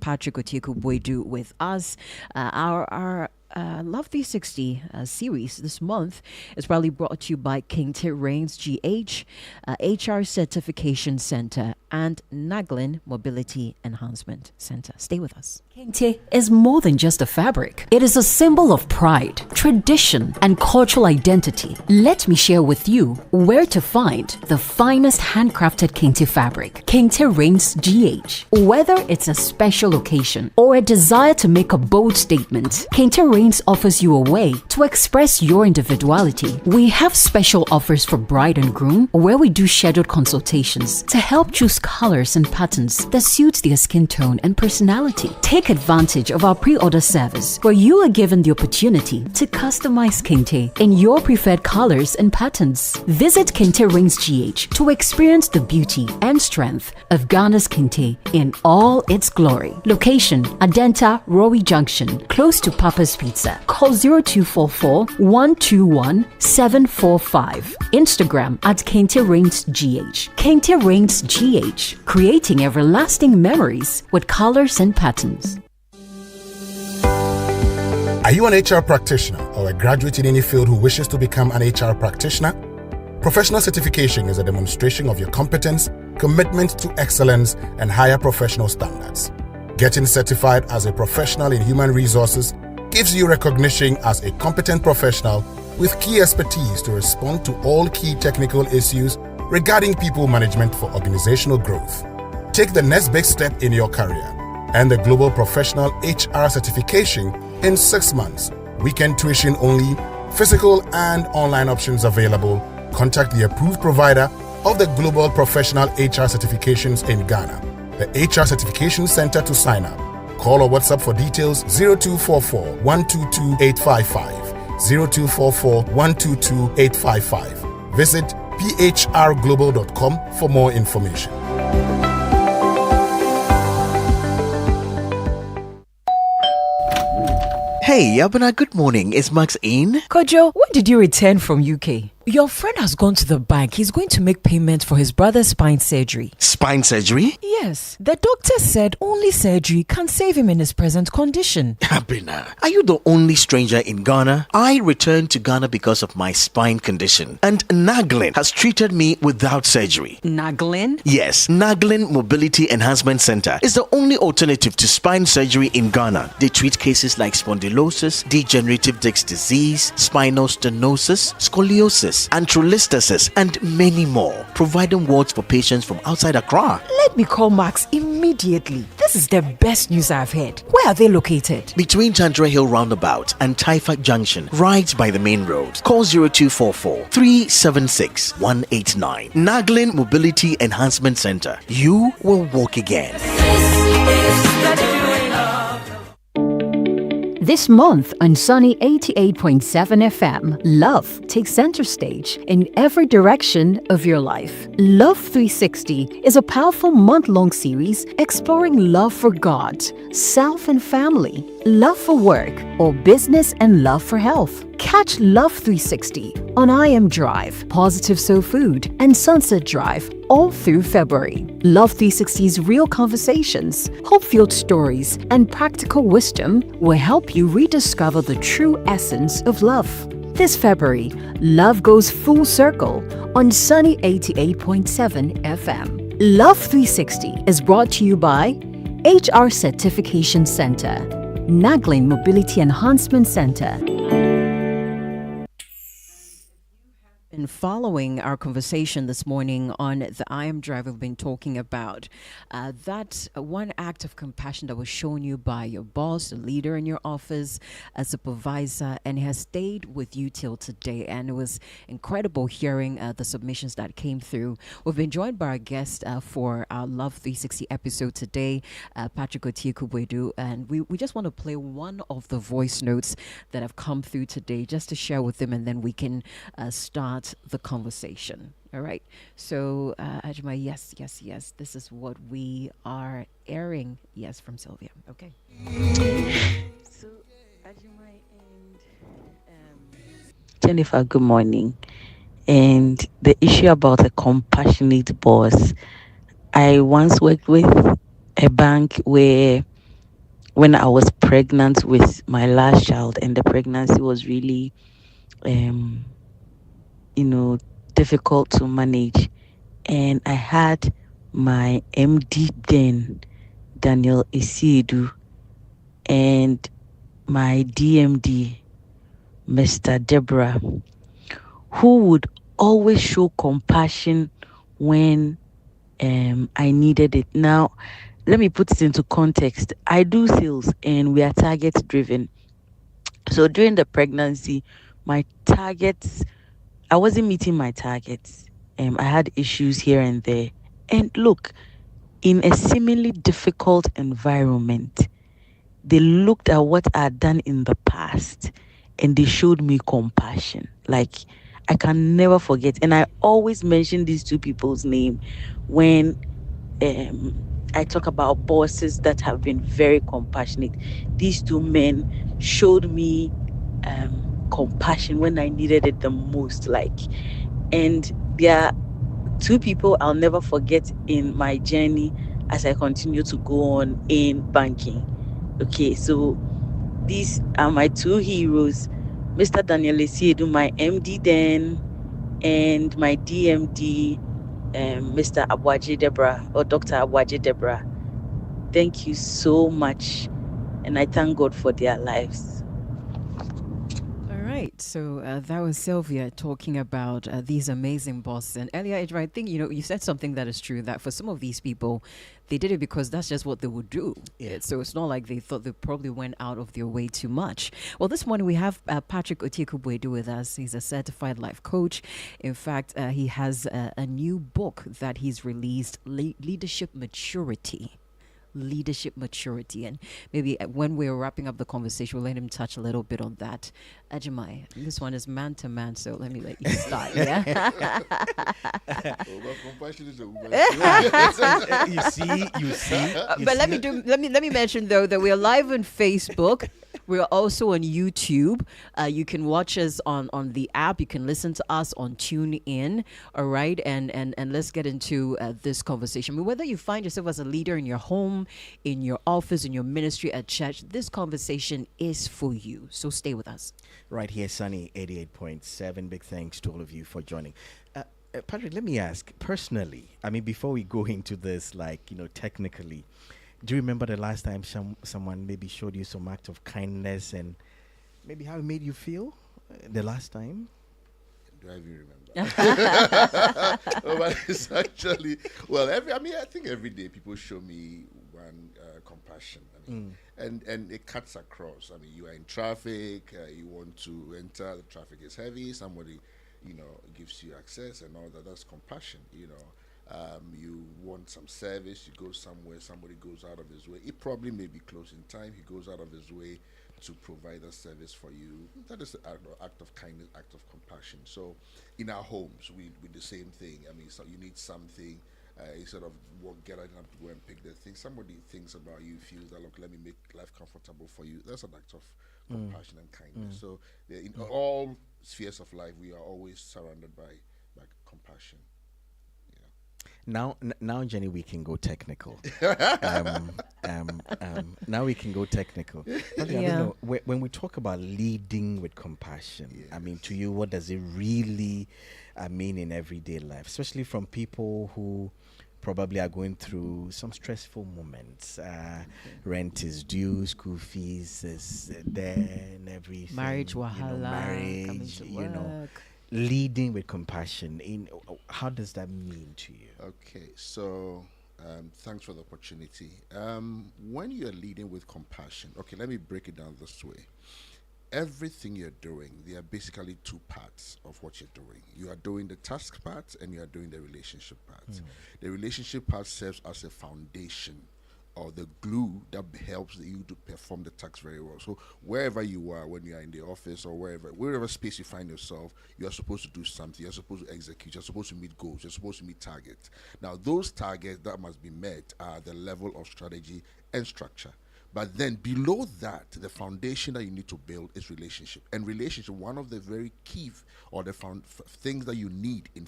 Patrick Otieku Boadu with us. Our Love 360 series this month is proudly brought to you by King Rains GH, HR Certification Center, and Naglin Mobility Enhancement Center. Stay with us. Kente is more than just a fabric. It is a symbol of pride, tradition, and cultural identity. Let me share with you where to find the finest handcrafted Kente fabric. Kente Rains GH. Whether it's a special occasion or a desire to make a bold statement, Kente Rains offers you a way to express your individuality. We have special offers for bride and groom, where we do scheduled consultations to help choose colors and patterns that suits their skin tone and personality. Take advantage of our pre-order service, where you are given the opportunity to customize Kente in your preferred colors and patterns. Visit Kente Rings GH to experience the beauty and strength of Ghana's Kente in all its glory. Location: Adenta, Rowi Junction, close to Papa's Pizza. Call 0244 121 745. Instagram at Kente Rings GH. Kente Rings GH, creating everlasting memories with colors and patterns. Are you an HR practitioner or a graduate in any field who wishes to become an HR practitioner? Professional certification is a demonstration of your competence, commitment to excellence, and higher professional standards. Getting certified as a professional in human resources gives you recognition as a competent professional with key expertise to respond to all key technical issues regarding people management for organizational growth. Take the next big step in your career and the Global Professional HR certification in 6 months. Weekend tuition only, physical and online options available. Contact the approved provider of the Global Professional HR certifications in Ghana, the HR Certification Center, to sign up. Call or WhatsApp for details 0244 122 855, 0244 122 855. Visit phrglobal.com for more information. Hey, Yabana, good morning. Is Max in? Kojo, when did you return from UK? Your friend has gone to the bank. He's going to make payment for his brother's spine surgery. Spine surgery? Yes. The doctor said only surgery can save him in his present condition. Abina, are you the only stranger in Ghana? I returned to Ghana because of my spine condition, and Naglin has treated me without surgery. Naglin? Yes, Naglin Mobility Enhancement Center is the only alternative to spine surgery in Ghana. They treat cases like spondylosis, degenerative disc disease, spinal stenosis, scoliosis, antrolisthesis, and many more, providing wards for patients from outside Accra. Let me call Max immediately. This is the best news I've heard. Where are they located? Between Chandra Hill Roundabout and Taifa Junction, right by the main road. Call 0244 376 189. Naglin Mobility Enhancement Center. You will walk again. This month on Sunny 88.7 FM, love takes center stage in every direction of your life. Love 360 is a powerful month-long series exploring love for God, self and family, love for work or business, and love for health. Catch Love 360 on I Am Drive, Positive Soul Food, and Sunset Drive all through February. Love 360's real conversations, hope-filled stories, and practical wisdom will help you rediscover the true essence of love. This February, love goes full circle on Sunny 88.7 FM. Love 360 is brought to you by HR Certification Center, Naglin Mobility Enhancement Center. And following our conversation this morning on the I Am Drive, we've been talking about that one act of compassion that was shown you by your boss, the leader in your office, a supervisor, and it has stayed with you till today. And it was incredible hearing the submissions that came through. We've been joined by our guest for our Love 360 episode today, Patrick Otieku Boadu, and we just want to play one of the voice notes that have come through today just to share with them, and then we can start the conversation. All right. So, Ajma, yes. This is what we are airing. Yes, from Sylvia. Okay. So, Ajma and Jennifer, good morning. And the issue about a compassionate boss, I once worked with a bank where when I was pregnant with my last child, and the pregnancy was really, um, you know, difficult to manage. And I had my MD then, Daniel Isiedu, and my DMD, Mr. Deborah, who would always show compassion when I needed it. Now, let me put it into context. I do sales and we are target driven. So during the pregnancy, my targets, I wasn't meeting my targets. I had issues here and there. And look, in a seemingly difficult environment, they looked at what I had done in the past and they showed me compassion. Like, I can never forget. And I always mention these two people's name when I talk about bosses that have been very compassionate. These two men showed me compassion when I needed it the most. Like, and they are two people I'll never forget in my journey as I continue to go on in banking. Okay, so these are my two heroes, Mr. Daniel Esiedu, my MD then, and my DMD, Mr. Abwaji Deborah or Dr. Abwaji Deborah. Thank you so much, and I thank God for their lives. All right. So that was Sylvia talking about these amazing bosses. And earlier, Idra, I think, you said something that is true, that for some of these people, they did it because that's just what they would do. Yeah. So it's not like they thought they probably went out of their way too much. Well, this morning we have Patrick Otieku Boadu with us. He's a certified life coach. In fact, he has a new book that he's released, Leadership Maturity. Leadership maturity. And maybe when we're wrapping up the conversation, we'll let him touch a little bit on that. Ajimai, this one is man to man, so let me let you start. Yeah. You see. But let me mention though that we are live on Facebook. We're also on YouTube. You can watch us on the app. You can listen to us on TuneIn. All right, and let's get into this conversation. I mean, whether you find yourself as a leader in your home, in your office, in your ministry, at church, this conversation is for you. So stay with us. Right here, Sunny 88.7. Big thanks to all of you for joining. Patrick, let me ask personally. I mean, before we go into this, technically, do you remember the last time someone maybe showed you some act of kindness and maybe how it made you feel the last time? Do I even remember? But it's actually, I think every day people show me one compassion. And it cuts across. I mean, you are in traffic, you want to enter, the traffic is heavy, somebody, gives you access and all that. That's compassion, you want some service, you go somewhere, somebody goes out of his way. It probably may be close in time. He goes out of his way to provide a service for you. That is the act of kindness, act of compassion. So in our homes, we do the same thing. I mean, so you need something, instead of getting up to go and pick the thing, somebody thinks about you, feels that, look, let me make life comfortable for you. That's an act of compassion and kindness. So in all spheres of life, we are always surrounded by compassion. Now, Jenny, we can go technical. Now we can go technical. I don't know, when we talk about leading with compassion, yes. I mean, to you, what does it really mean in everyday life, especially from people who probably are going through some stressful moments? Rent is due, school fees is there, and everything. Marriage wahala, coming to work. Leading with compassion, how does that mean to you? Okay, so thanks for the opportunity. When you're leading with compassion, okay, let me break it down this way. Everything you're doing, there are basically two parts of what you're doing. You are doing the task part and you are doing the relationship part. The relationship part serves as a foundation or the glue that helps you to perform the task very well. So wherever you are, when you are in the office or wherever space you find yourself, you are supposed to do something. You're supposed to execute. You're supposed to meet goals. You're supposed to meet targets. Now, those targets that must be met are the level of strategy and structure. But then below that, the foundation that you need to build is relationship. And relationship, one of the very key or the things that you need in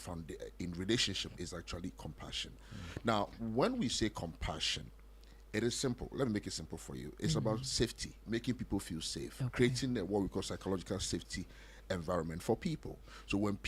relationship is actually compassion. Now, when we say compassion, It is simple. Let me make it simple for you. It's about safety, making people feel safe, creating what we call psychological safety environment for people. So when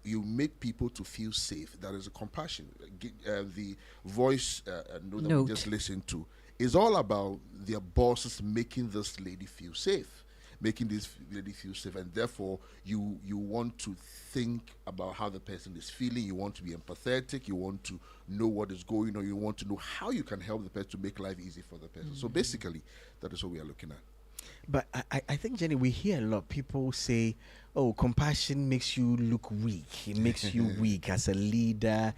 you make people to feel safe, that is a compassion. The voice note that we just listened to is all about their bosses making this lady feel safe. Making this lady feel safe, and therefore you want to think about how the person is feeling. You want to be empathetic. You want to know what is going on. You want to know how you can help the person to make life easy for the person. So basically, that is what we are looking at. But I think, Jenny, we hear a lot. People say, oh, compassion makes you look weak. It makes you weak as a leader.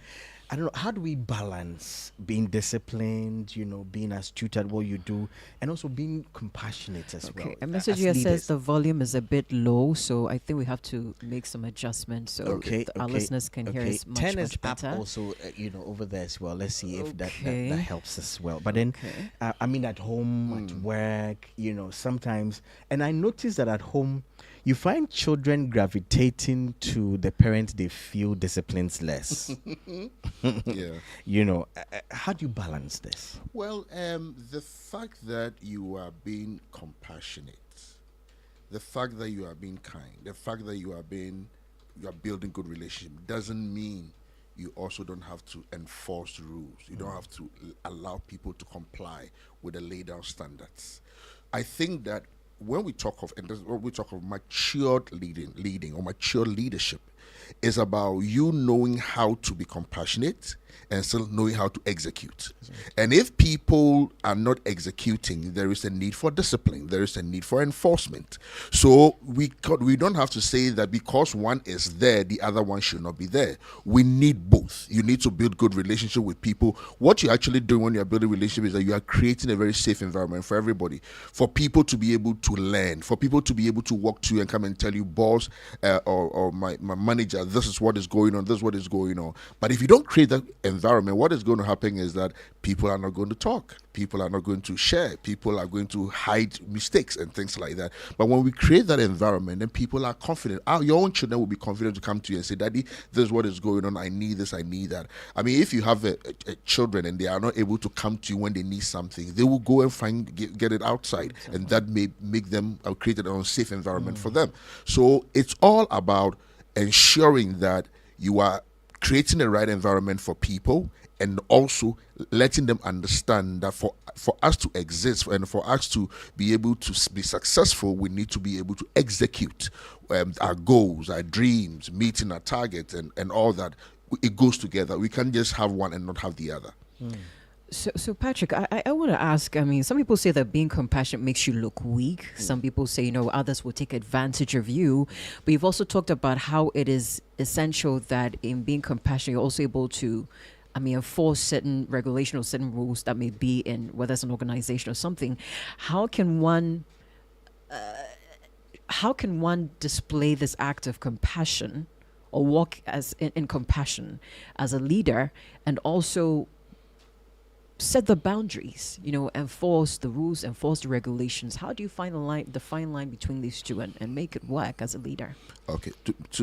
I don't know, how do we balance being disciplined, being astute at what you do, and also being compassionate as well? A message here says the volume is a bit low, so I think we have to make some adjustments so our listeners can hear us much, much better. Up also, over there as well. Let's see if that helps as well. But then, at home, at work, sometimes, and I noticed that at home, you find children gravitating to the parents they feel disciplines less. Yeah. How do you balance this? Well, the fact that you are being compassionate, the fact that you are being kind, the fact that you are building good relationship doesn't mean you also don't have to enforce rules. You don't have to allow people to comply with the laid down standards. I think that when we talk of matured leading or mature leadership, is about you knowing how to be compassionate and still knowing how to execute. And if people are not executing, there is a need for discipline. There is a need for enforcement. So we don't have to say that because one is there, the other one should not be there. We need both. You need to build good relationship with people. What you're actually doing when you're building relationship is that you are creating a very safe environment for everybody, for people to be able to learn, for people to be able to walk to you and come and tell you, boss, or my manager, this is what is going on, this is what is going on. But if you don't create that environment, what is going to happen is that people are not going to talk, people are not going to share, people are going to hide mistakes and things like that. But when we create that environment, then people are confident. Your own children will be confident to come to you and say, Daddy, this is what is going on, I need this, I need that. I mean, if you have a children and they are not able to come to you when they need something, they will go and get it outside, and that may make them create an unsafe environment for them. So it's all about ensuring that you are creating the right environment for people, and also letting them understand that for us to exist and for us to be able to be successful, we need to be able to execute our goals, our dreams, meeting our targets, and all that. It goes together. We can't just have one and not have the other. So Patrick, I want to ask, some people say that being compassionate makes you look weak. Some people say, others will take advantage of you. But you've also talked about how it is essential that in being compassionate, you're also able to, enforce certain regulation or certain rules that may be in, whether it's an organization or something. How can one display this act of compassion or walk as in compassion as a leader, and also set the boundaries, enforce the rules, enforce the regulations? How do you find the fine line between these two and make it work as a leader? Okay,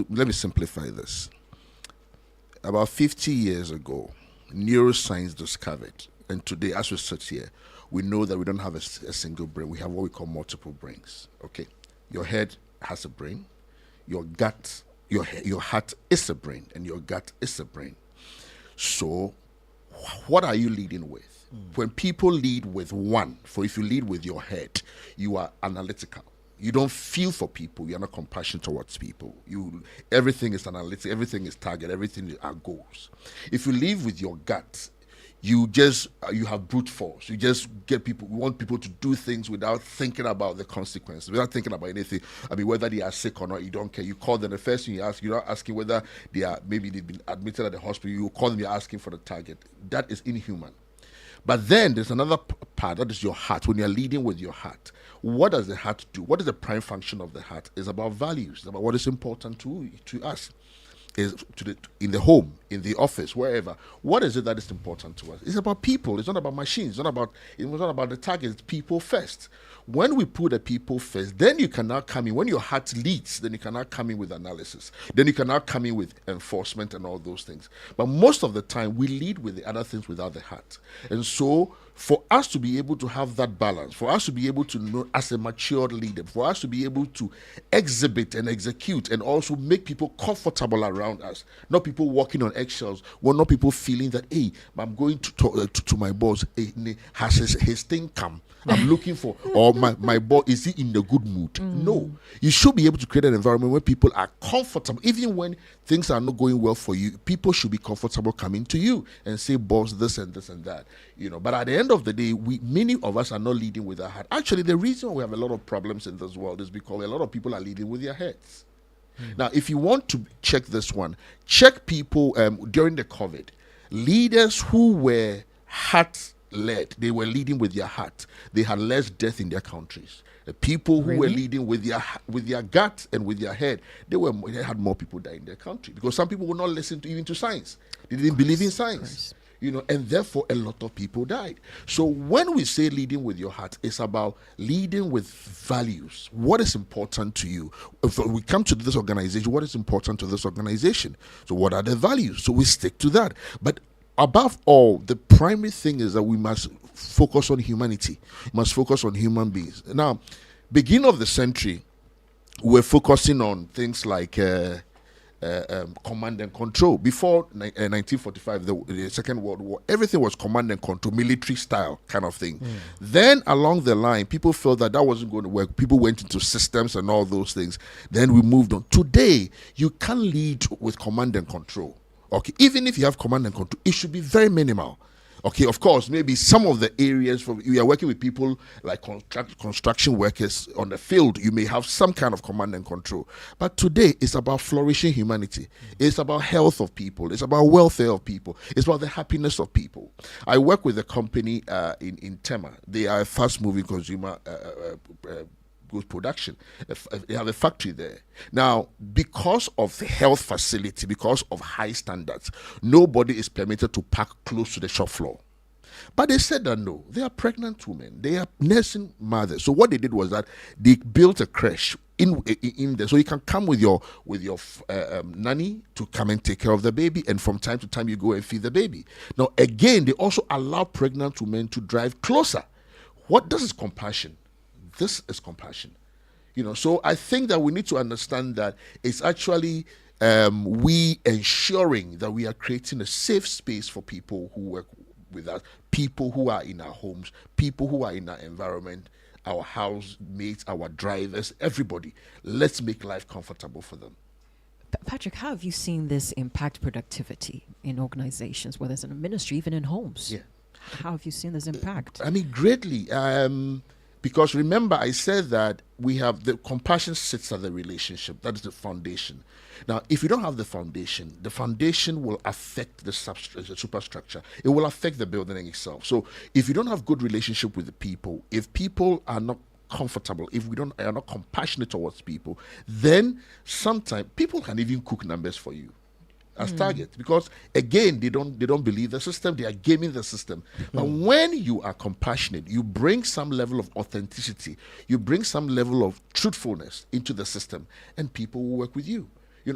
let me simplify this. About 50 years ago, neuroscience discovered, and today as we sit here, we know that we don't have a single brain. We have what we call multiple brains. Okay, your head has a brain, your gut, your heart is a brain, and your gut is a brain. So what are you leading with? When people lead with one, if you lead with your head, you are analytical. You don't feel for people. You're not compassionate towards people. Everything is analytic. Everything is target. Everything are goals. If you lead with your gut, you have brute force. You just want people to do things without thinking about the consequences, without thinking about anything. Whether they are sick or not, you don't care. You call them. The first thing you ask, you're not asking whether maybe they've been admitted at the hospital. You call them. You're asking for the target. That is inhuman. But then there's another part, that is your heart. When you're leading with your heart, what does the heart do? What is the prime function of the heart? It's about values. It's about what is important to us. Is in the home, in the office, wherever. What is it that is important to us? It's about people. It's not about machines. It's not about the target. It's people first. When we put the people first, then you cannot come in. When your heart leads, then you cannot come in with analysis. Then you cannot come in with enforcement and all those things. But most of the time, we lead with the other things without the heart. And so, for us to be able to have that balance, for us to be able to know as a matured leader, for us to be able to exhibit and execute and also make people comfortable around us, not people walking on eggshells, well, not people feeling that, hey, I'm going to talk to my boss, hey, has his thing come? I'm looking for, or my boss, is he in a good mood? No. You should be able to create an environment where people are comfortable. Even when things are not going well for you, people should be comfortable coming to you and say, boss, this and this and that. But at the end of the day, many of us are not leading with our heart. Actually, the reason we have a lot of problems in this world is because a lot of people are leading with their heads. Now, if you want to check this one, check people during the COVID. Leaders who were heart-led, they were leading with their heart. They had less death in their countries. The people who were leading with their gut and with their head, they had more people die in their country because some people would not listen even to science. They didn't believe in science. And therefore a lot of people died. So when we say leading with your heart, it's about leading with values. What is important to you? If we come to this organization, what is important to this organization? So what are the values? So we stick to that. But above all, the primary thing is that we must focus on humanity. We must focus on human beings. Now, beginning of the century, we're focusing on things like command and control. Before 1945, the Second World War, everything was command and control, military style kind of thing. Then along the line, people felt that wasn't going to work. People went into systems and all those things. Then we moved on. Today, you can't lead with command and control. Okay, even if you have command and control, it should be very minimal. Okay, of course, maybe some of the areas we are working with people like construction workers on the field, you may have some kind of command and control. But today, it's about flourishing humanity. It's about health of people. It's about welfare of people. It's about the happiness of people. I work with a company in Tema. They are a fast-moving consumer goods production. They have a factory there. Now, because of the health facility, because of high standards, nobody is permitted to park close to the shop floor. But they said that no, they are pregnant women, they are nursing mothers. So what they did was that they built a crèche in there, so you can come with your nanny to come and take care of the baby, and from time to time you go and feed the baby. Now, again, they also allow pregnant women to drive closer. This is compassion. This is compassion. So I think that we need to understand that it's actually we ensuring that we are creating a safe space for people who work with us, people who are in our homes, people who are in our environment, our housemates, our drivers, everybody. Let's make life comfortable for them. Patrick, how have you seen this impact productivity in organizations, whether it's in a ministry, even in homes? Yeah. How have you seen this impact? Greatly. Because remember, I said that we have the compassion sits at the relationship. That is the foundation. Now, if you don't have the foundation will affect the superstructure. It will affect the building itself. So if you don't have good relationship with the people, if people are not comfortable, if we are not compassionate towards people, then sometimes people can even cook numbers for you as target, because again they don't believe the system, they are gaming the system. But when you are compassionate, you bring some level of authenticity, you bring some level of truthfulness into the system, and people will work with you.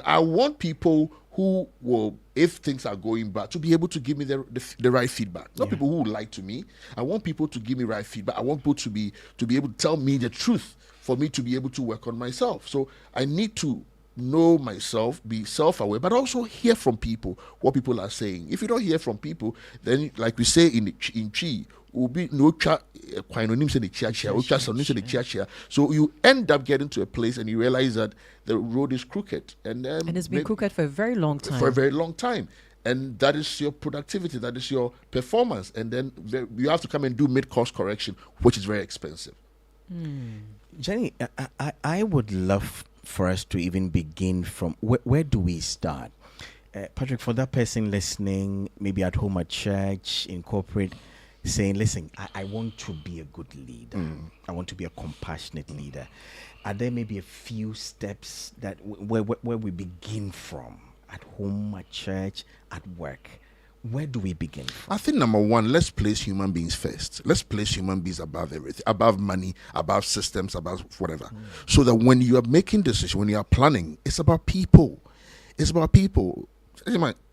I want people who will, if things are going bad, to be able to give me the right feedback. Not people who lie to me. I want people to give me right feedback. I want people to be able to tell me the truth for me to be able to work on myself. So I need to know myself, be self-aware, but also hear from people what people are saying. If you don't hear from people, then like we say in Chi, so you end up getting to a place and you realize that the road is crooked, and it's been crooked for a very long time. For a very long time. And that is your productivity, that is your performance, and then you have to come and do mid-course correction, which is very expensive. Jenny, I would love for us to even begin from where do we start? Patrick, for that person listening, maybe at home, at church, in corporate, saying, listen, I want to be a good leader. I want to be a compassionate leader. Are there maybe a few steps that where we begin from? At home, at church, at work? Where do we begin from? I think number one, let's place human beings first. Let's place human beings above everything, above money, above systems, above whatever. So that when you are making decisions, when you are planning, it's about people. It's about people.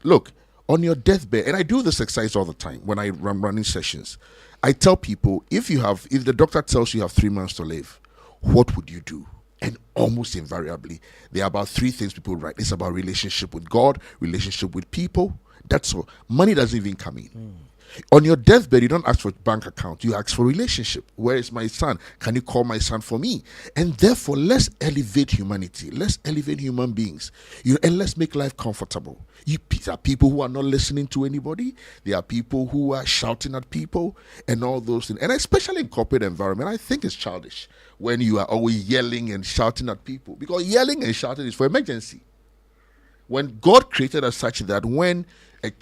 Look, On your deathbed, and I do this exercise all the time when I'm running sessions. I tell people, if the doctor tells you have 3 months to live, what would you do? And almost invariably, there are about 3 things people write. It's about relationship with God, relationship with people. That's all. Money doesn't even come in. On your deathbed, you don't ask for bank account. You ask for relationship. Where is my son? Can you call my son for me? And therefore, let's elevate humanity. Let's elevate human beings. And let's make life comfortable. There are people who are not listening to anybody. There are people who are shouting at people and all those things. And especially in corporate environment, I think it's childish when you are always yelling and shouting at people. Because yelling and shouting is for emergency. When God created us such that when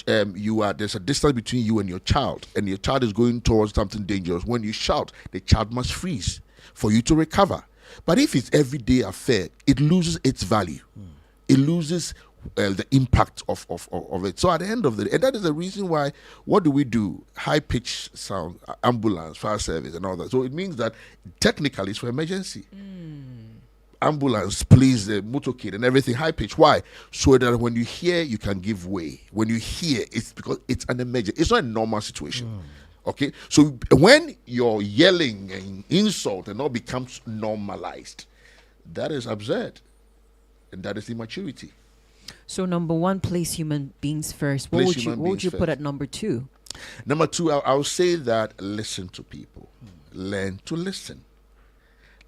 there's a distance between you and your child is going towards something dangerous, when you shout, the child must freeze for you to recover. But if it's everyday affair, it loses its value. It loses the impact of it. So at the end of the day, and that is the reason why, what do? High-pitched sound, ambulance, fire service, and all that. So it means that technically it's for emergency. Ambulance, police, the motorcade, and everything high pitch. Why? So that when you hear, you can give way. When you hear, it's because it's an emergency. It's not a normal situation. Okay? So when you're yelling and insult and all becomes normalized, that is absurd. And that is immaturity. So number 1, place human beings first. What would you put at number 2? Number 2, I'll say that listen to people. Learn to listen.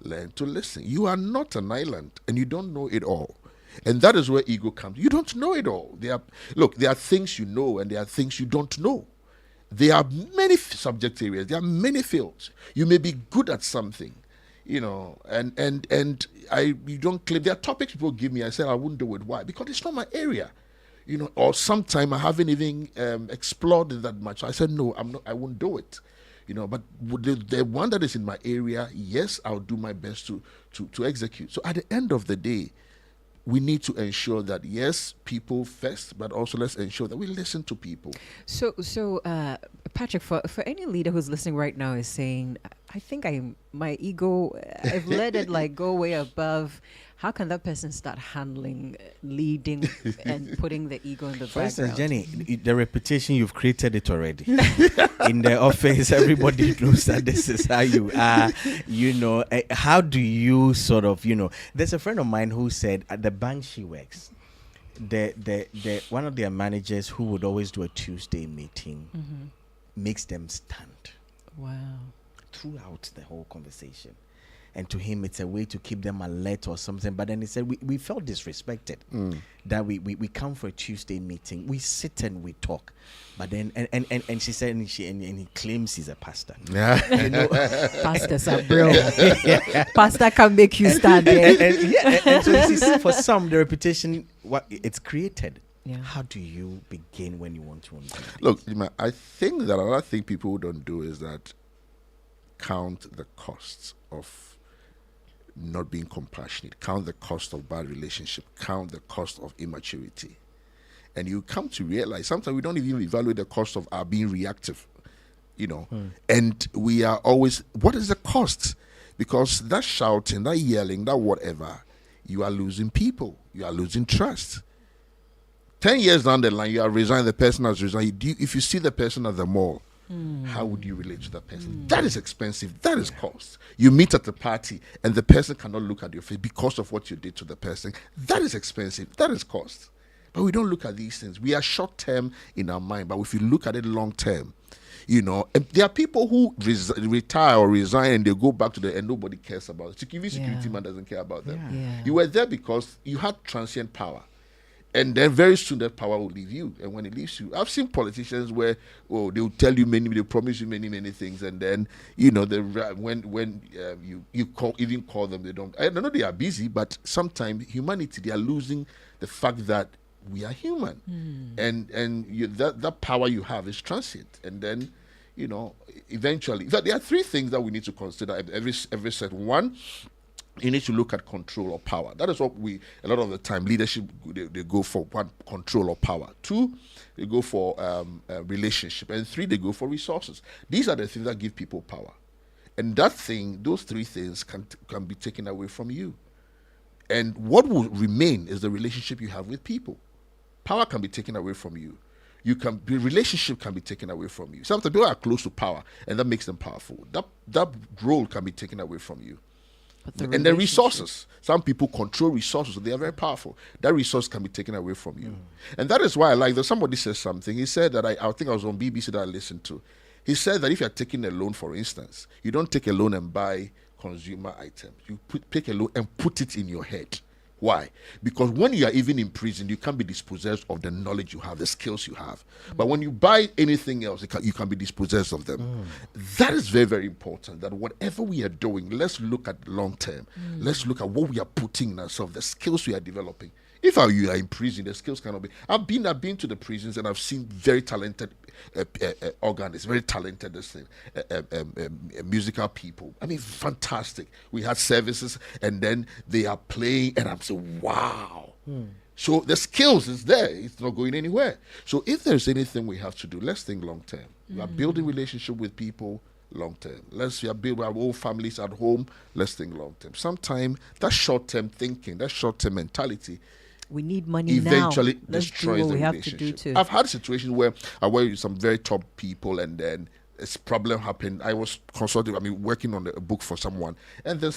Learn to listen. You are not an island and you don't know it all. And that is where ego comes. You don't know it all. There are things you know and there are things you don't know. There are many subject areas. There are many fields. You may be good at something, and you don't claim. There are topics people give me. I said I wouldn't do it. Why? Because it's not my area. Or sometime I haven't even explored it that much. So I said no, I won't do it. But the one that is in my area, yes, I'll do my best to execute. So at the end of the day, we need to ensure that, yes, people first, but also let's ensure that we listen to people. So Patrick, for any leader who's listening right now is saying, I think my ego, I've let it go way above. How can that person start handling, leading, and putting the ego in the For background? instance, Jenny, the reputation, you've created it already. In the office, everybody knows that this is how you are. How do you sort of, there's a friend of mine who said at the bank she works, the one of their managers who would always do a Tuesday meeting makes them stand. Wow. Throughout the whole conversation. And to him, it's a way to keep them alert or something. But then he said, we felt disrespected that we come for a Tuesday meeting. We sit and we talk. But then, and she said, and he claims he's a pastor. Yeah. Pastors are brilliant. Pastor can make you stand there. And so you see, for some, the reputation, it's created. Yeah. How do you begin when you want to? Look, I think that another thing people don't do is that count the costs of not being compassionate, count the cost of bad relationship, count the cost of immaturity. And you come to realize sometimes we don't even evaluate the cost of our being reactive, and we are always, what is the cost? Because that shouting, that yelling, that whatever, you are losing people, you are losing trust. 10 years down the line, you have resigned, the person has resigned. If you see the person at the mall, how would you relate to that person? That is expensive. That is cost. You meet at the party and the person cannot look at your face because of what you did to the person. That is expensive. That is cost. But we don't look at these things. We are short term in our mind, but if you look at it long term, and there are people who retire or resign and they go back to and nobody cares about it. Security man doesn't care about them. Yeah. You were there because you had transient power. And then very soon that power will leave you. And when it leaves you, I've seen politicians where they'll tell you they promise you many things, and then when you call them, they don't. I know they are busy, but sometimes humanity, they are losing the fact that we are human, and that power you have is transient, and then eventually, there are 3 things that we need to consider every set. One, you need to look at control or power. That is what a lot of the time, leadership, they go for. 1, control or power. 2, they go for relationship. And 3, they go for resources. These are the things that give people power. And those 3 things can be taken away from you. And what will remain is the relationship you have with people. Power can be taken away from you. relationship can be taken away from you. Sometimes people are close to power, and that makes them powerful. That role can be taken away from you. And the resources. Some people control resources, so they are very powerful. That resource can be taken away from you. And that is why I like that somebody said something. He said that I think I was on BBC that I listened to. He said that if you're taking a loan, for instance, you don't take a loan and buy consumer items. You take a loan and put it in your head. Why? Because when you are even in prison, you can't be dispossessed of the knowledge you have, the skills you have. But when you buy anything else, you can be dispossessed of them. That is very, very important, that whatever we are doing, let's look at long term. Let's look at what we are putting in ourselves, the skills we are developing. If you are in prison, the skills cannot be. I've been to the prisons and I've seen very talented organists, very talented musical people. I mean, fantastic. We had services and then they are playing and I'm saying, wow. So the skills is there. It's not going anywhere. So if there's anything we have to do, let's think long term. We are building relationship with people long term. We are building our whole families at home. Let's think long term. Sometimes that short term thinking, that short term mentality, we need money eventually now. Let's destroys do what the we have relationship. to do too. I've had situations where I work with some very top people and then a problem happened. I was working on a book for someone, and then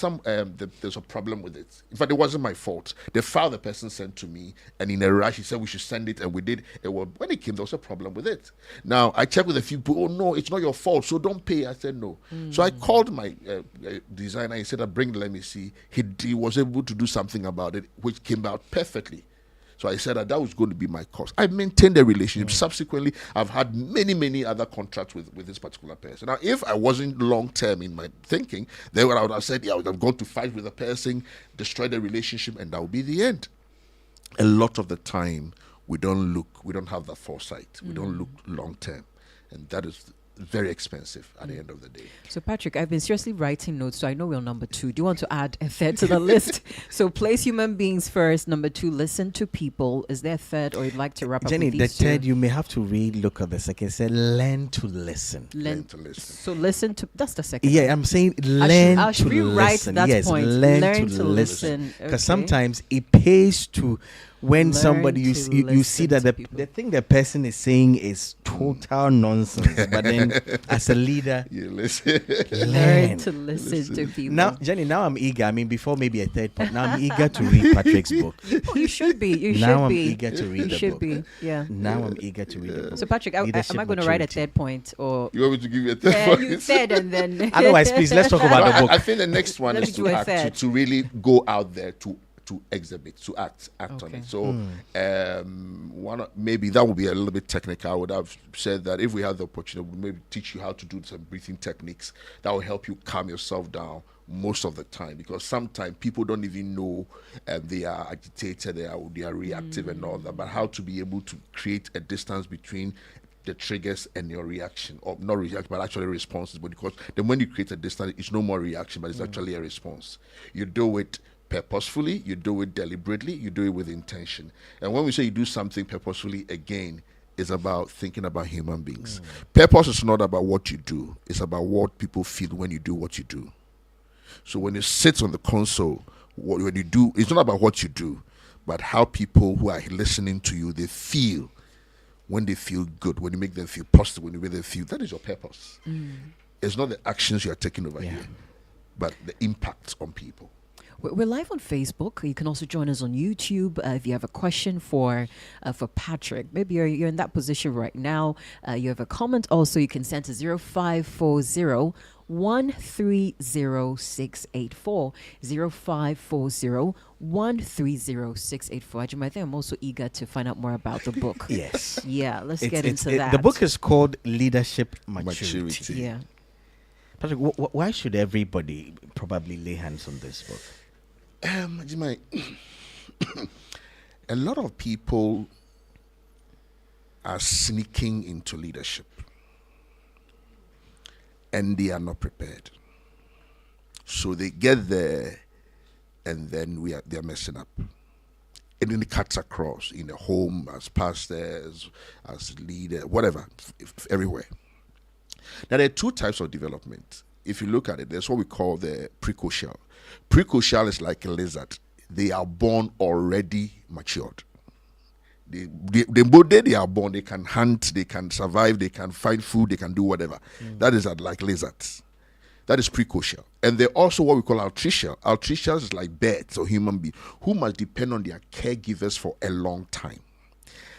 there's a problem with it. In fact, it wasn't my fault. The file the person sent to me, and in a rush, he said we should send it, and we did. When it came, there was a problem with it. Now, I checked with a few people, oh no, it's not your fault, so don't pay. I said no. So I called my designer, he said, let me see. He was able to do something about it, which came out perfectly. So I said that was going to be my cost. I maintained the relationship. Subsequently, I've had many, many other contracts with this particular person. Now, if I wasn't long-term in my thinking, then I would have said, I would have gone to fight with the person, destroy the relationship, and that would be the end. A lot of the time, we don't have that foresight. We don't look long-term. And that is very expensive at the end of the day. So Patrick, I've been seriously writing notes, so I know we're on number 2. Do you want to add a third to the list? So place human beings first. Number 2, listen to people. Is there a third, or you'd like to wrap Jenny, up with these the third, two? you may have to look at the second. Say, learn to listen. Learn to listen. So listen to, that's the second. Yeah, I'm saying learn I should to rewrite listen. that Yes, point. learn to listen. Because sometimes it pays to, when somebody you see that the thing the person is saying is total nonsense, but then as a leader, you listen. Learn to listen to people. Now, Jenny, now I'm eager. I mean, before maybe a third point, now I'm eager to read Patrick's book. Oh, you should be. You now should I'm be. eager to read You the should book. be. Yeah. Now I'm eager to read the book. So Patrick, am I going to write a third point, or You want me to give you a third yeah, point? you said and then Otherwise, please, let's talk about the book. I think the next one Let is me do a third. to really go out there to exhibit, to act on Okay. it. So maybe that would be a little bit technical. I would have said that if we had the opportunity, we maybe teach you how to do some breathing techniques that will help you calm yourself down most of the time, because sometimes people don't even know they are agitated, they are reactive and all that, but how to be able to create a distance between the triggers and your reaction, or not reaction, but actually responses. But because then when you create a distance, it's no more reaction, but it's actually a response. You do it purposefully, you do it deliberately, you do it with intention. And when we say you do something purposefully, again, it's about thinking about human beings. Purpose is not about what you do, it's about what people feel when you do what you do. So when you sit on the console, when you do, it's not about what you do, but how people who are listening to you, they feel when they feel good, when you make them feel positive, when you make them feel, that is your purpose. It's not the actions you are taking over here, but the impact on people. We're live on Facebook. You can also join us on YouTube. If you have a question for Patrick, maybe you're in that position right now. You have a comment also, you can send to 0540 130684 0540 130684. Ajima, I think I'm also eager to find out more about the book. Yes. Yeah, let's get into that. The book is called Leadership Maturity. Yeah. Patrick, why should everybody probably lay hands on this book? Ajima, a lot of people are sneaking into leadership and they are not prepared. So they get there and then they're messing up. And then it cuts across in the home, as pastors, as leader, whatever, everywhere. Now there are 2 types of development. If you look at it, there's what we call the precocial. Precocial is like a lizard. They are born already matured. They are born, they can hunt, they can survive, they can find food, they can do whatever. That is like lizards. That is precocial. And they're also what we call altricial. Altricials is like birds or human beings who must depend on their caregivers for a long time.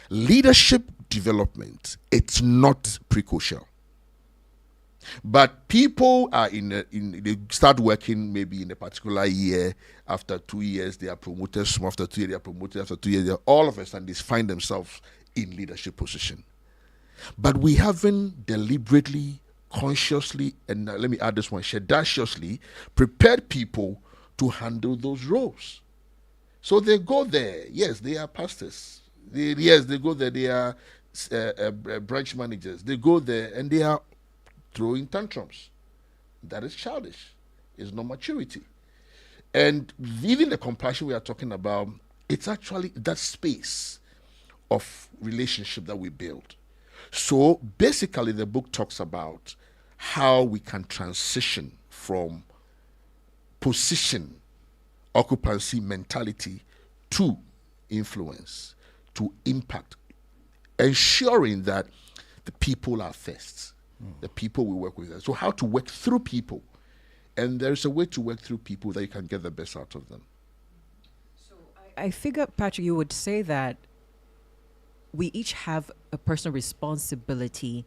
Leadership development, it's not precocial. But people are they start working maybe in a particular year. After 2 years, they are promoted. After 2 years, they are promoted. After 2 years, all of a sudden, they find themselves in leadership position. But we haven't deliberately, consciously, and let me add this one, audaciously prepared people to handle those roles. So they go there. Yes, they are pastors. They go there. They are branch managers. They go there and they are throwing tantrums. That is childish. It's not maturity. And even the compassion we are talking about, it's actually that space of relationship that we build. So basically the book talks about how we can transition from position, occupancy mentality to influence, to impact, ensuring that the people are first. The people we work with. So how to work through people. And there's a way to work through people that you can get the best out of them. So I figure, Patrick, you would say that we each have a personal responsibility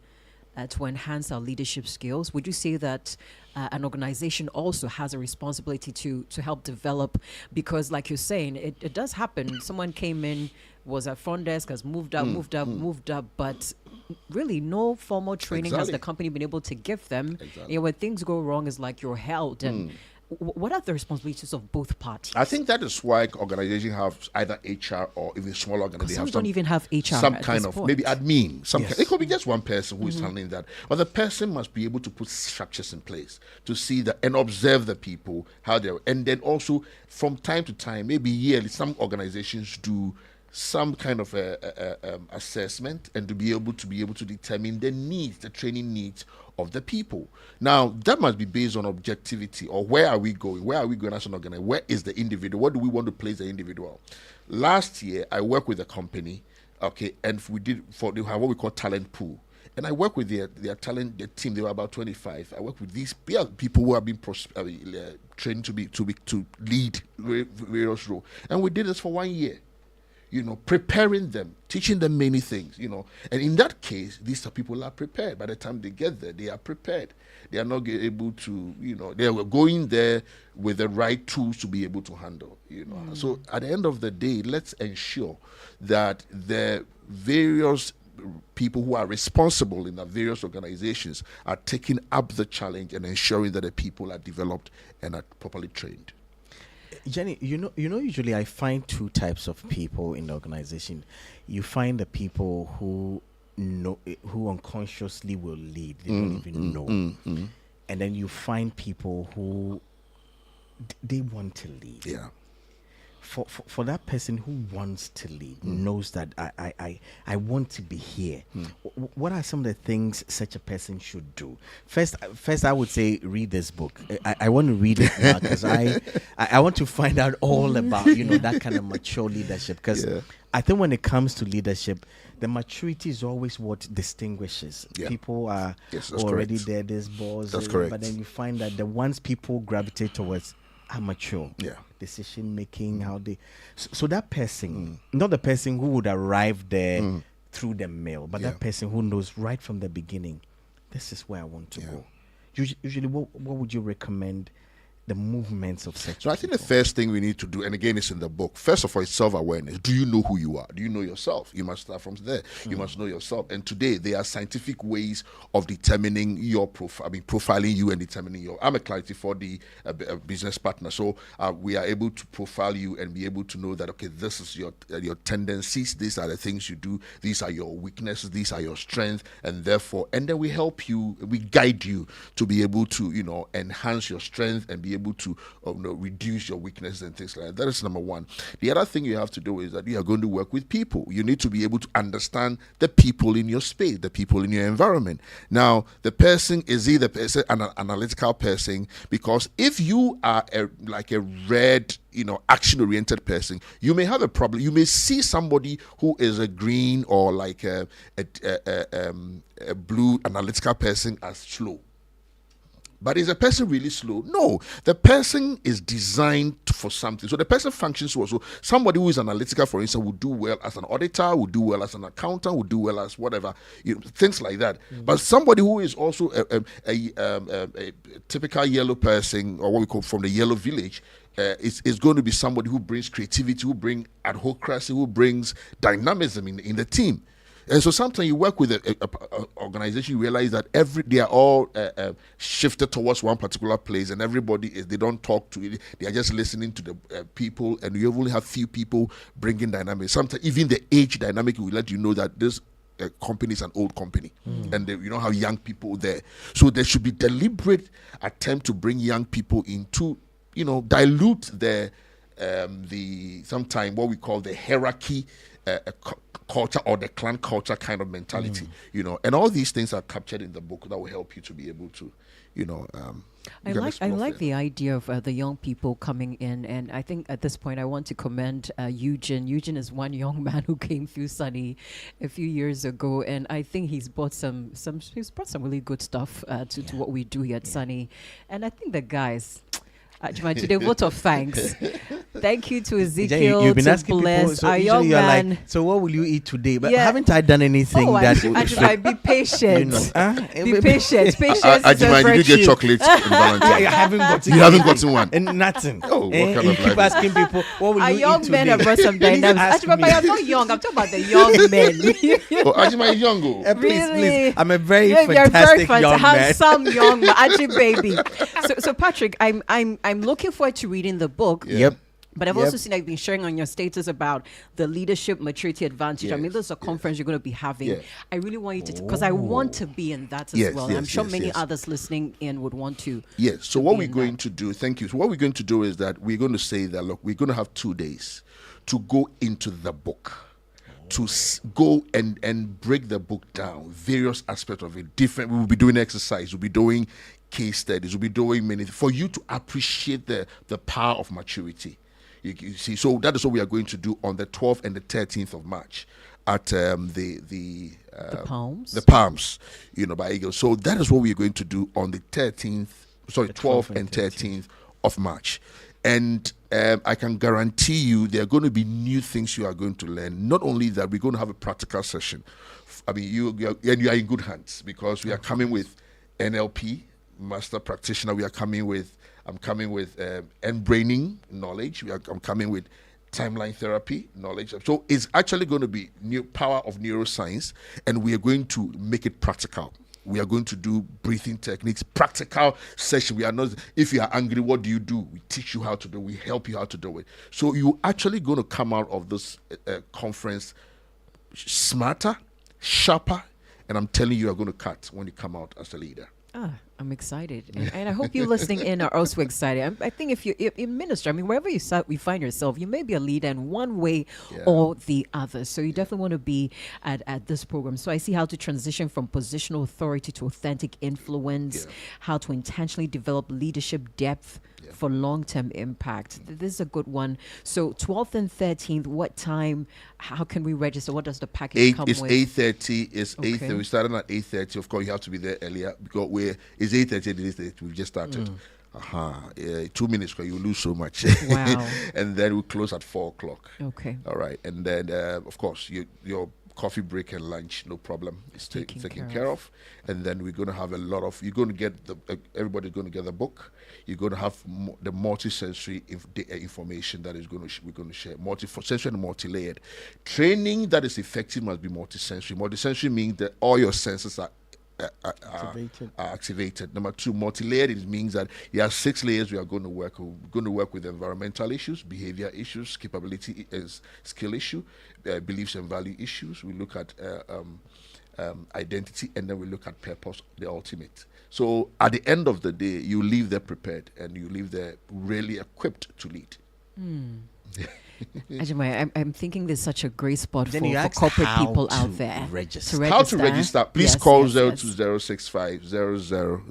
to enhance our leadership skills. Would you say that an organization also has a responsibility to help develop? Because like you're saying, it does happen. Someone came in, was at front desk, has moved up, but really no formal training has the company been able to give them. Exactly. When things go wrong, it's like you're held. And what are the responsibilities of both parties? I think that is why organizations have either HR or even small organizations. Some don't even have HR. Some kind of, maybe admin. It could be just one person who is handling that. But the person must be able to put structures in place to see that and observe the people, how they're, and then also from time to time, maybe yearly, some organizations do some kind of assessment and to be able to determine the needs, the training needs of the people. Now, that must be based on objectivity, or where are we going? Where are we going as an organization? Where is the individual? What do we want to place the individual? Last year, I worked with a company, and they have what we call talent pool. And I work with their talent, their team. They were about 25. I work with these people who have been trained to lead various roles, and we did this for 1 year. Preparing them, teaching them many things, and in that case, these people are prepared. By the time they get there, they are prepared. They are not able to, they are going there with the right tools to be able to handle, So at the end of the day, let's ensure that the various people who are responsible in the various organizations are taking up the challenge and ensuring that the people are developed and are properly trained. Jenny, usually I find two types of people in the organization. You find the people who unconsciously will lead, they don't even know. And then you find people who they want to lead. Yeah. For that person who wants to lead, knows that I want to be here. What are some of the things such a person should do? First, I would say read this book. I want to read it now because I want to find out all about that kind of mature leadership. Because I think when it comes to leadership, the maturity is always what distinguishes. People are already correct. There. There's balls. That's correct. But then you find that the ones people gravitate towards are mature. Yeah. Decision making, how they so that person, not the person who would arrive there through the mail, but that person who knows right from the beginning, this is where I want to go. Usually, what would you recommend the movements of such? So I think the first thing we need to do, and again, it's in the book. First of all, it's self-awareness. Do you know who you are? Do you know yourself? You must start from there. You must know yourself. And today, there are scientific ways of determining your profile. Profiling you and determining your. I'm a client for the business partner, so we are able to profile you and be able to know that this is your tendencies. These are the things you do. These are your weaknesses. These are your strengths, and therefore, and then we help you. We guide you to be able to enhance your strength and be be able to reduce your weaknesses and things like that. That is number one. The other thing you have to do is that you are going to work with people. You need to be able to understand the people in your space, the people in your environment. Now, the person is either an analytical person, because if you are like a red, action-oriented person, you may have a problem. You may see somebody who is a green or like a blue analytical person as slow. But is a person really slow? No, the person is designed for something. So the person functions well. So somebody who is analytical, for instance, will do well as an auditor, will do well as an accountant, will do well as whatever, things like that. But somebody who is also a typical yellow person, or what we call from the yellow village, is going to be somebody who brings creativity, who brings adhocracy, who brings dynamism in the team. And so sometimes you work with an organization, you realize that they are all shifted towards one particular place, and they don't talk to it. They are just listening to the people, and you only have few people bringing dynamics. Sometimes even the age dynamic will let you know that this company is an old company, and you don't have young people there. So there should be deliberate attempt to bring young people into, dilute the sometimes what we call the hierarchy culture or the clan culture kind of mentality, and all these things are captured in the book that will help you to be able to, I like the idea of the young people coming in, and I think at this point I want to commend Eugene. Eugene is one young man who came through Sunny a few years ago, and I think he's brought some really good stuff to what we do here at Sunny, and I think the guys. Today, vote of thanks. Thank you to Ezekiel, you've been to asking Bless, people, so our usually young you're man. like, so what will you eat today? But haven't I done anything that would Be patient. Be patient. Patience is Ajima, a did you virtue. get chocolate in Valentine? I haven't gotten You haven't gotten one. and nothing. Oh, what kind you of keep life? asking people, what will Our you eat young today? men have brought some Please dynamics. ask Actually, me. you're not young. I'm talking about the young men. Ajima is young. Oh. Please, Really? I'm a very You're fantastic young man. handsome young man, Archie baby. So Patrick, I'm looking forward to reading the book. Yep. But I've also seen that you've been sharing on your status about the leadership maturity advantage. I mean, there's a conference you're going to be having. Yeah. I really want you to, because I want to be in that as well. I'm sure many yes. others listening in would want to. Yes. So what we're going to do, thank you. So what we're going to do is that we're going to say that, look, we're going to have 2 days to go into the book, to go and break the book down, various aspects of it. Different. We will be doing exercise. We'll be doing case studies. We'll be doing many, for you to appreciate the power of maturity. You see, so that is what we are going to do on the 12th and the 13th of March at the Palms. The Palms, by Eagle. So that is what we are going to do on the 12th and 13th of March. And I can guarantee you there are going to be new things you are going to learn. Not only that, we're going to have a practical session. I mean, you are in good hands, because we are coming with NLP, Master Practitioner. I'm coming with end-braining knowledge. I'm coming with timeline therapy knowledge. So it's actually going to be new power of neuroscience, and we are going to make it practical. We are going to do breathing techniques, practical session. We are not, if you are angry, what do? We teach you how to do it. We help you how to do it. So you're actually going to come out of this conference smarter, sharper, and I'm telling you, you're going to cut when you come out as a leader. I'm excited, and I hope you listening in are also excited. I think if you in ministry, I mean, wherever you find yourself, you may be a leader in one way or the other. So you definitely want to be at this program. So I see how to transition from positional authority to authentic influence, how to intentionally develop leadership depth for long-term impact. This is a good one. So 12th and 13th, what time? How can we register? What does the package come with? It's 8:30. It's 8:30. We started at 8:30. Of course, you have to be there earlier, because it's 8:30. We've just started. 2 minutes, because you lose so much. Wow. And then we close at 4:00. Okay. All right. And then, of course, your coffee break and lunch, no problem. It's taken care of. And then we're going to have you're going to get everybody's going to get the book. You're going to have the multi-sensory information that we're going to share. Multi-sensory and multi-layered. Training that is effective must be multi-sensory. Multi-sensory means that all your senses are activated. Number 2, multi-layered, it means that you have 6 layers we are going to work with. We're going to work with environmental issues, behavior issues, capability skill issue, beliefs and value issues. We look at identity, and then we look at purpose, the ultimate. So at the end of the day, you leave there prepared and you leave there really equipped to lead. Ajimai, I'm thinking there's such a great spot Then for you asked corporate how people to out there register. How to register? Please Yes, call yes, yes. 02065 00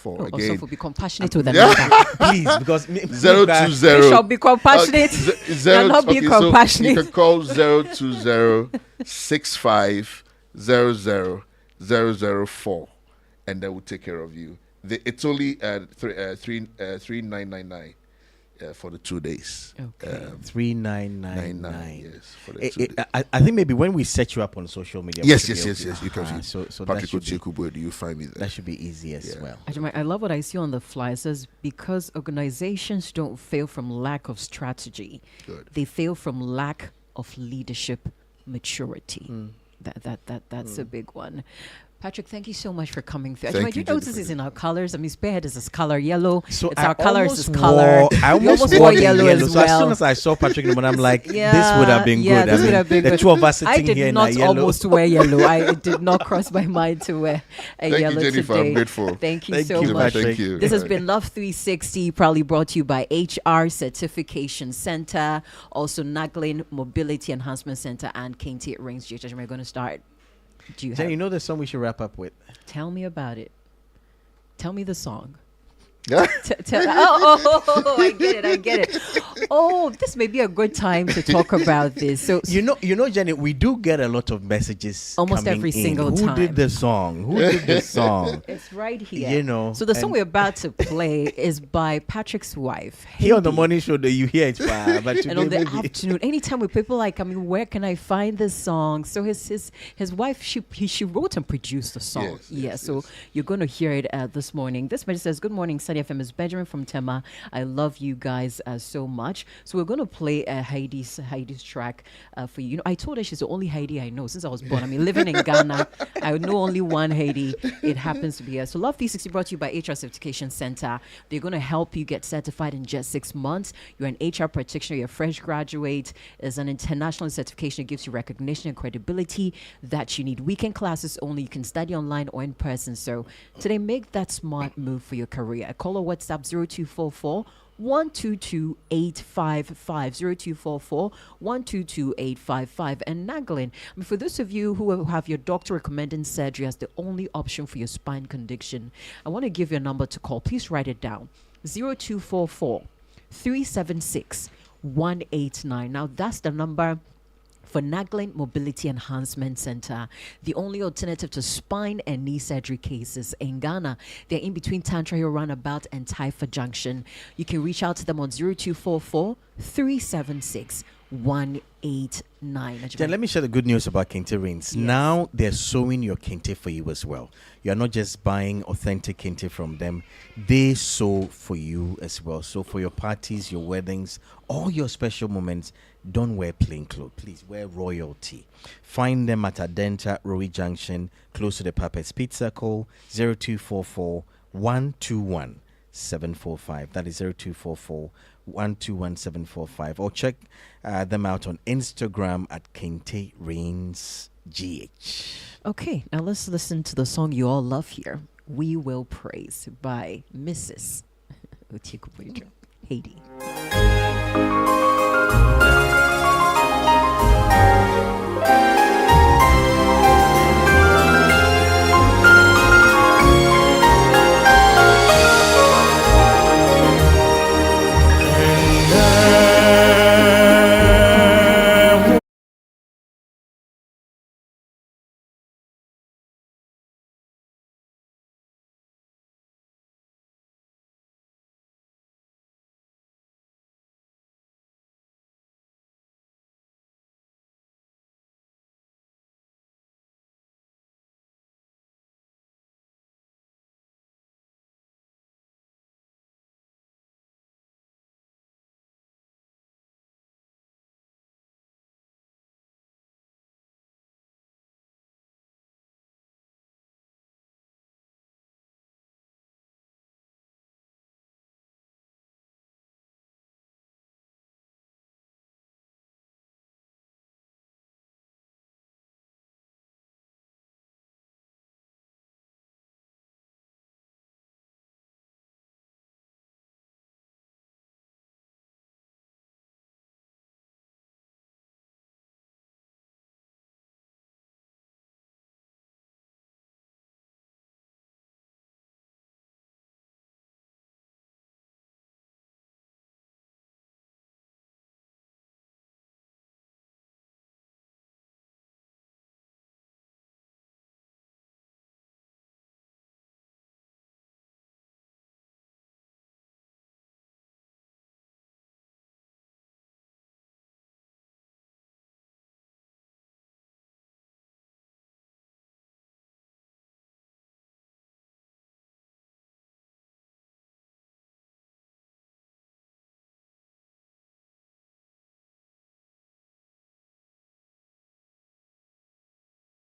Oh, Again, also, be compassionate with the number. Please, because 020. We shall be compassionate. Zero, Cannot be okay, so compassionate. you can call 02065 00 and they will take care of you. It's only 3999 for the 2 days. Okay. 3999. Yes, for the 2 days. I think maybe when we set you up on social media. Yes. we should be You can able- see so Patrick that should be- Otieku Boadu, you find me there. That should be easy as well. Ajimai, I love what I see on the fly. It says, because organizations don't fail from lack of strategy, Good. they fail from lack of leadership maturity. That's a big one. Patrick, thank you so much for coming through. Thank Ajimai, do you, you notice Jennifer. it's in our colors? I mean, Spearhead is this color yellow. So it's I our color is this almost color. wore- I You almost wore the yellow as So as soon well. as I saw Patrick in the morning, I'm like, Yeah, this would have been yeah, good. this I would mean, have been the good. two of us I sitting did here in not our yellow. almost wear yellow. It did not cross my mind to wear a Thank yellow you, Jennifer. today. I'm grateful. Thank you Thank so you, much. Patrick. Thank you. This has been Love 360, proudly brought to you by HR Certification Center, also Naglin Mobility Enhancement Center, and Kente Rings GH. We're going to start. Do you Jen, have? you know the song we should wrap up with? Tell me about it. Tell me the song. Yeah. I get it. Oh, this may be a good time to talk about this. So You know, Jenny, we do get a lot of messages Almost coming every in. single Who time. did the song? Who did the song? it's right here. You know, So the song and- we're about to play is by Patrick's wife. Here on the Haiti. morning show, that you hear it, but today And on the maybe- afternoon, anytime with people like, I mean, where can I find this song? So his wife, she wrote and produced the song. Yes, So you're going to hear it this morning. This message says, "Good morning, Sunny FM. It's Benjamin from Tema. I love you guys so much." So we're going to play Heidi's track for you. You know, I told her she's the only Heidi I know since I was born. I mean, living in Ghana, I know only one Heidi. It happens to be her. So Love 360 brought to you by HR Certification Center. They're going to help you get certified in just 6 months. You're an HR practitioner. You're a fresh graduate. It's an international certification. It gives you recognition and credibility that you need. Weekend classes only. You can study online or in person. So today, make that smart move for your career. Call or WhatsApp 0244 122-855 0244 122-855. And Naglin, I mean, for those of you who have your doctor recommending surgery as the only option for your spine condition, I want to give you a number to call. Please write it down: 0244 376 189. Now that's the number for Naglin Mobility Enhancement Center, the only alternative to spine and knee surgery cases in Ghana. They're in between Tantra Hill Roundabout and Taifa Junction. You can reach out to them on 0244 376 189. Jen, let me share the good news about Kente Rings. Yes. Now they're sewing your Kente for you as well. You are not just buying authentic Kente from them. They sew for you as well. So for your parties, your weddings, all your special moments, don't wear plain clothes. Please wear royalty. Find them at Adenta, Roi Junction, close to the Papa's Pizza. Call 0244 121 745. That is 0244 121 745. Or check them out on Instagram at Kente Reigns GH. Okay, now let's listen to the song you all love here, "We Will Praise" by Mrs. Otieku Boadu, Haiti.